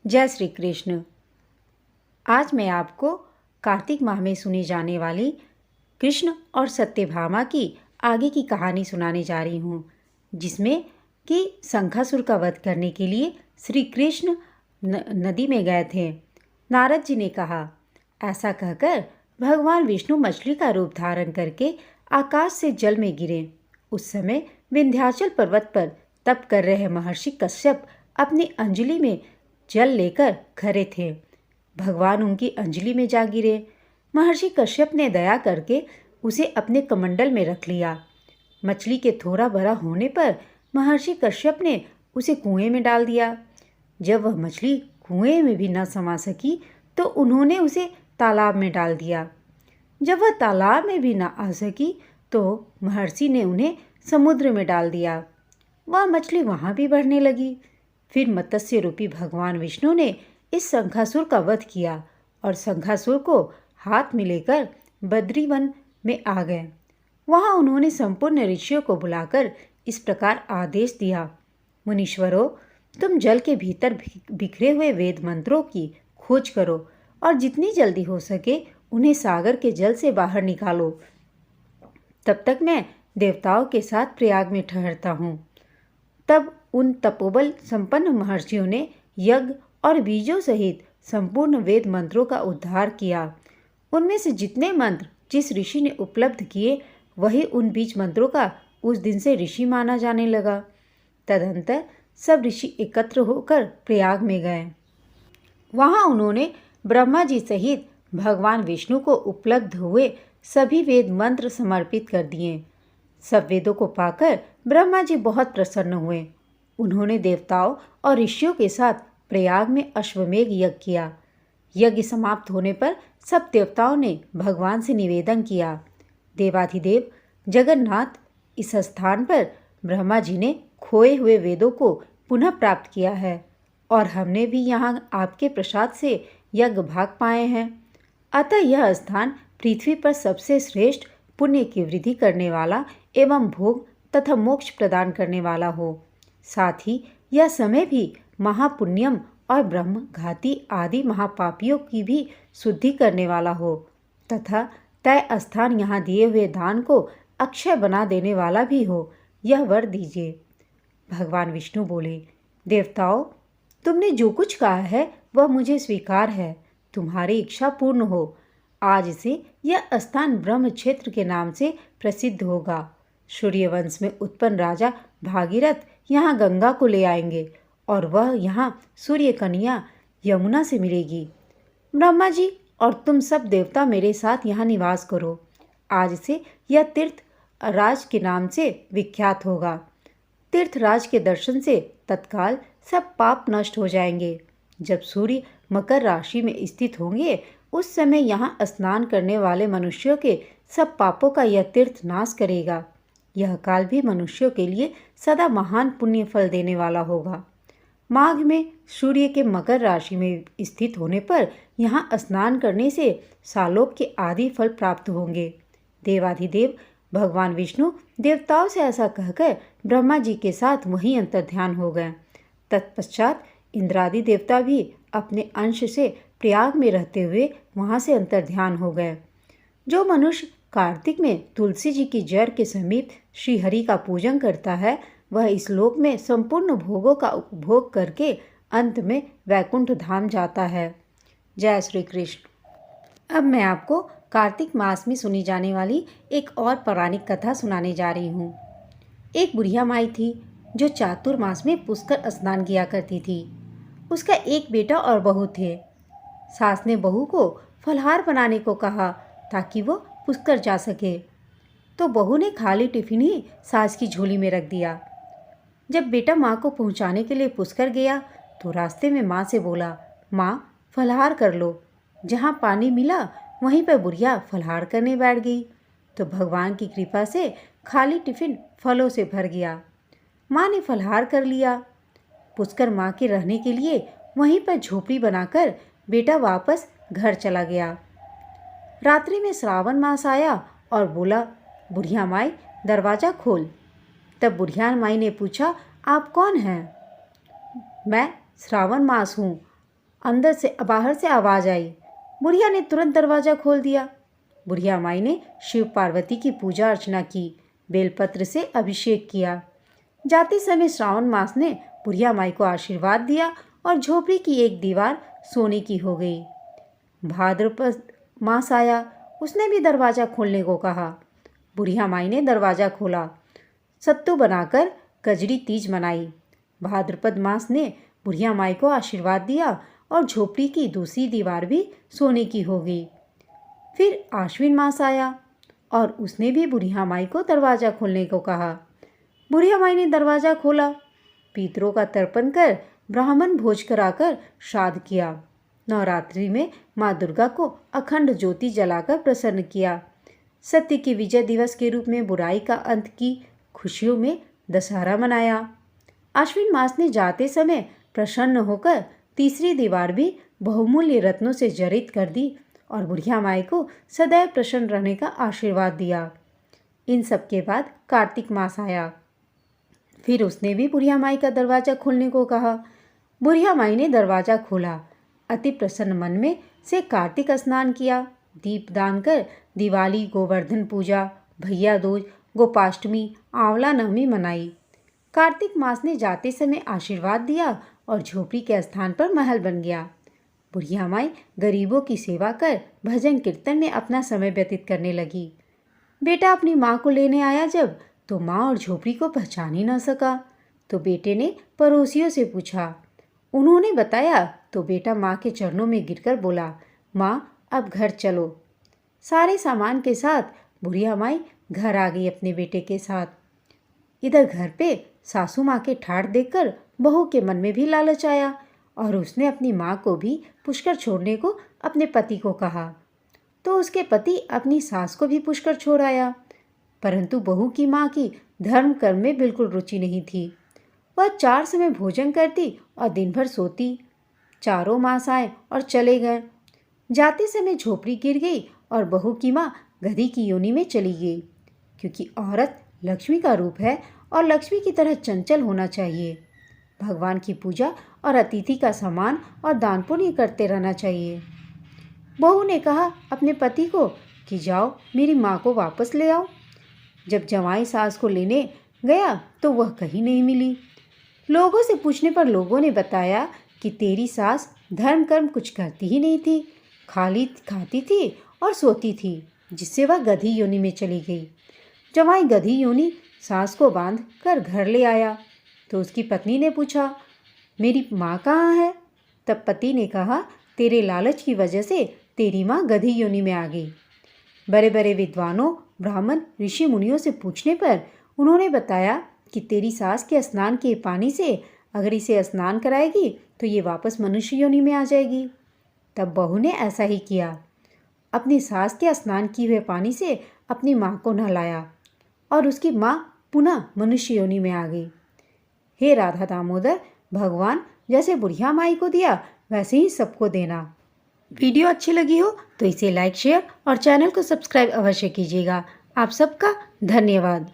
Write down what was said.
जय श्री कृष्ण। आज मैं आपको कार्तिक माह में सुनी जाने वाली कृष्ण और सत्यभामा की आगे की कहानी सुनाने जा रही हूँ, जिसमें कि शंखासुर का वध करने के लिए श्री कृष्ण नदी में गए थे। नारद जी ने कहा, ऐसा कहकर भगवान विष्णु मछली का रूप धारण करके आकाश से जल में गिरे। उस समय विंध्याचल पर्वत पर तप कर रहे महर्षि कश्यप अपनी अंजलि में जल लेकर खड़े थे। भगवान उनकी अंजलि में जा गिरे। महर्षि कश्यप ने दया करके उसे अपने कमंडल में रख लिया। मछली के थोड़ा बड़ा होने पर महर्षि कश्यप ने उसे कुएं में डाल दिया। जब वह मछली कुएं में भी न समा सकी तो उन्होंने उसे तालाब में डाल दिया। जब वह तालाब में भी न आ सकी तो महर्षि ने उन्हें समुद्र में डाल दिया। वह मछली वहाँ भी बढ़ने लगी। फिर मत्स्य रूपी भगवान विष्णु ने इस शंखासुर का वध किया और शंखासुर को हाथ में लेकर बद्रीवन में आ गए। वहाँ उन्होंने संपूर्ण ऋषियों को बुलाकर इस प्रकार आदेश दिया, मुनीश्वरों, तुम जल के भीतर बिखरे हुए वेद मंत्रों की खोज करो और जितनी जल्दी हो सके उन्हें सागर के जल से बाहर निकालो। तब तक मैं देवताओं के साथ प्रयाग में ठहरता हूँ। तब उन तपोबल संपन्न महर्षियों ने यज्ञ और बीजों सहित संपूर्ण वेद मंत्रों का उद्धार किया। उनमें से जितने मंत्र जिस ऋषि ने उपलब्ध किए वही उन बीज मंत्रों का उस दिन से ऋषि माना जाने लगा। तदंतर सब ऋषि एकत्र होकर प्रयाग में गए। वहाँ उन्होंने ब्रह्मा जी सहित भगवान विष्णु को उपलब्ध हुए सभी वेद मंत्र समर्पित कर दिए। सब वेदों को पाकर ब्रह्मा जी बहुत प्रसन्न हुए। उन्होंने देवताओं और ऋषियों के साथ प्रयाग में अश्वमेध यज्ञ किया। यज्ञ समाप्त होने पर सब देवताओं ने भगवान से निवेदन किया, देवाधिदेव जगन्नाथ, इस स्थान पर ब्रह्मा जी ने खोए हुए वेदों को पुनः प्राप्त किया है और हमने भी यहाँ आपके प्रसाद से यज्ञ भाग पाए हैं। अतः यह स्थान पृथ्वी पर सबसे श्रेष्ठ पुण्य की वृद्धि करने वाला एवं भोग तथा मोक्ष प्रदान करने वाला हो। साथ ही यह समय भी महापुण्यम और ब्रह्म घाती आदि महापापियों की भी शुद्धि करने वाला हो तथा तय स्थान यहाँ दिए हुए दान को अक्षय बना देने वाला भी हो, यह वर दीजिए। भगवान विष्णु बोले, देवताओं, तुमने जो कुछ कहा है वह मुझे स्वीकार है। तुम्हारी इच्छा पूर्ण हो। आज से यह स्थान ब्रह्म क्षेत्र के नाम से प्रसिद्ध होगा। सूर्यवंश में उत्पन्न राजा भागीरथ यहाँ गंगा को ले आएंगे और वह यहाँ सूर्य कन्या यमुना से मिलेगी। ब्रह्मा जी और तुम सब देवता मेरे साथ यहाँ निवास करो। आज से यह तीर्थ राज के नाम से विख्यात होगा। तीर्थराज के दर्शन से तत्काल सब पाप नष्ट हो जाएंगे। जब सूर्य मकर राशि में स्थित होंगे उस समय यहाँ स्नान करने वाले मनुष्यों के सब पापों का यह तीर्थ नाश करेगा। यह काल भी मनुष्यों के लिए सदा महान पुण्य फल देने वाला होगा। माघ में सूर्य के मकर राशि में स्थित होने पर यहाँ स्नान करने से सालोक के आदि फल प्राप्त होंगे। देवाधिदेव भगवान विष्णु देवताओं से ऐसा कहकर ब्रह्मा जी के साथ वहीं अंतर्ध्यान हो गए। तत्पश्चात इंद्रादि देवता भी अपने अंश से प्रयाग में रहते हुए वहाँ से अंतर्ध्यान हो गए। जो मनुष्य कार्तिक में तुलसी जी की जड़ के समीप श्रीहरि का पूजन करता है वह इस लोक में संपूर्ण भोगों का उपभोग करके अंत में वैकुंठ धाम जाता है। जय श्री कृष्ण। अब मैं आपको कार्तिक मास में सुनी जाने वाली एक और पौराणिक कथा सुनाने जा रही हूँ। एक बुढ़िया माई थी जो चातुर्मास में पुष्कर स्नान किया करती थी। उसका एक बेटा और बहू थे। सास ने बहू को फलहार बनाने को कहा ताकि वो पुष्कर जा सके, तो बहू ने खाली टिफिन ही सास की झोली में रख दिया। जब बेटा माँ को पहुँचाने के लिए पुष्कर गया तो रास्ते में माँ से बोला, माँ फलहार कर लो। जहाँ पानी मिला वहीं पर बुढ़िया फलहार करने बैठ गई तो भगवान की कृपा से खाली टिफिन फलों से भर गया। माँ ने फलहार कर लिया। पुष्कर माँ के रहने के लिए वहीं पर झोपड़ी बनाकर बेटा वापस घर चला गया। रात्रि में श्रावण मास आया और बोला, बुढ़िया माई दरवाज़ा खोल। तब बुढ़िया माई ने पूछा, आप कौन हैं? मैं श्रावण मास हूँ अंदर से बाहर से आवाज़ आई। बुढ़िया ने तुरंत दरवाज़ा खोल दिया। बुढ़िया माई ने शिव पार्वती की पूजा अर्चना की, बेलपत्र से अभिषेक किया। जाते समय श्रावण मास ने बुढ़िया माई को आशीर्वाद दिया और झोपड़ी की एक दीवार सोने की हो गई। भाद्रपद मास आया, उसने भी दरवाज़ा खोलने को कहा। बुढ़िया माई ने दरवाज़ा खोला, सत्तू बनाकर कजरी तीज मनाई। भाद्रपद मास ने बुढ़िया माई को आशीर्वाद दिया और झोपड़ी की दूसरी दीवार भी सोने की हो गई। फिर आश्विन मास आया और उसने भी बुढ़िया माई को दरवाज़ा खोलने को कहा। बुढ़िया माई ने दरवाज़ा खोला, पितरों का तर्पण कर ब्राह्मण भोज कराकर श्राद्ध किया। नवरात्रि में माँ दुर्गा को अखंड ज्योति जलाकर प्रसन्न किया। सत्य की विजय दिवस के रूप में बुराई का अंत की खुशियों में दशहरा मनाया। आश्विन मास ने जाते समय प्रसन्न होकर तीसरी दीवार भी बहुमूल्य रत्नों से जड़ित कर दी और बुढ़िया माई को सदैव प्रसन्न रहने का आशीर्वाद दिया। इन सब के बाद कार्तिक मास आया। फिर उसने भी बुढ़िया माई का दरवाज़ा खोलने को कहा। बुढ़िया माई ने दरवाज़ा खोला, अति प्रसन्न मन में से कार्तिक स्नान किया, दीपदान कर दिवाली, गोवर्धन पूजा, भैया दूज, गोपाष्टमी, आंवला नवमी मनाई। कार्तिक मास ने जाते समय आशीर्वाद दिया और झोपड़ी के स्थान पर महल बन गया। बुढ़िया माई गरीबों की सेवा कर भजन कीर्तन में अपना समय व्यतीत करने लगी। बेटा अपनी माँ को लेने आया जब तो माँ और झोपड़ी को पहचान ही न सका, तो बेटे ने पड़ोसियों से पूछा। उन्होंने बताया तो बेटा माँ के चरणों में गिरकर बोला, माँ अब घर चलो। सारे सामान के साथ बुढ़िया माई घर आ गई अपने बेटे के साथ। इधर घर पे सासू माँ के ठाठ देखकर बहू के मन में भी लालच आया और उसने अपनी माँ को भी पुष्कर छोड़ने को अपने पति को कहा। तो उसके पति अपनी सास को भी पुष्कर छोड़ आया, परंतु बहू की माँ की धर्म कर्म में बिल्कुल रुचि नहीं थी। वह 4 समय भोजन करती और दिन भर सोती। चारों मास आए और चले गए। जाते समय झोपड़ी गिर गई और बहू की माँ गधी की योनि में चली गई, क्योंकि औरत लक्ष्मी का रूप है और लक्ष्मी की तरह चंचल होना चाहिए। भगवान की पूजा और अतिथि का सम्मान और दान पुण्य करते रहना चाहिए। बहू ने कहा अपने पति को कि जाओ मेरी माँ को वापस ले आओ। जब जवाई सास को लेने गया तो वह कहीं नहीं मिली। लोगों से पूछने पर लोगों ने बताया कि तेरी सास धर्म कर्म कुछ करती ही नहीं थी, खाली खाती थी और सोती थी, जिससे वह गधी योनि में चली गई। जवाई गधी योनि सास को बांध कर घर ले आया तो उसकी पत्नी ने पूछा, मेरी माँ कहाँ है? तब पति ने कहा, तेरे लालच की वजह से तेरी माँ गधी योनि में आ गई। बड़े बड़े विद्वानों, ब्राह्मण, ऋषि मुनियों से पूछने पर उन्होंने बताया कि तेरी सास के स्नान के पानी से अगर इसे स्नान कराएगी तो ये वापस मनुष्य योनि में आ जाएगी। तब बहू ने ऐसा ही किया, अपनी सास के स्नान किए हुए पानी से अपनी माँ को नहलाया और उसकी माँ पुनः मनुष्य योनि में आ गई। हे राधा दामोदर, भगवान जैसे बुढ़िया माई को दिया वैसे ही सबको देना। वीडियो अच्छी लगी हो तो इसे लाइक, शेयर और चैनल को सब्सक्राइब अवश्य कीजिएगा। आप सबका धन्यवाद।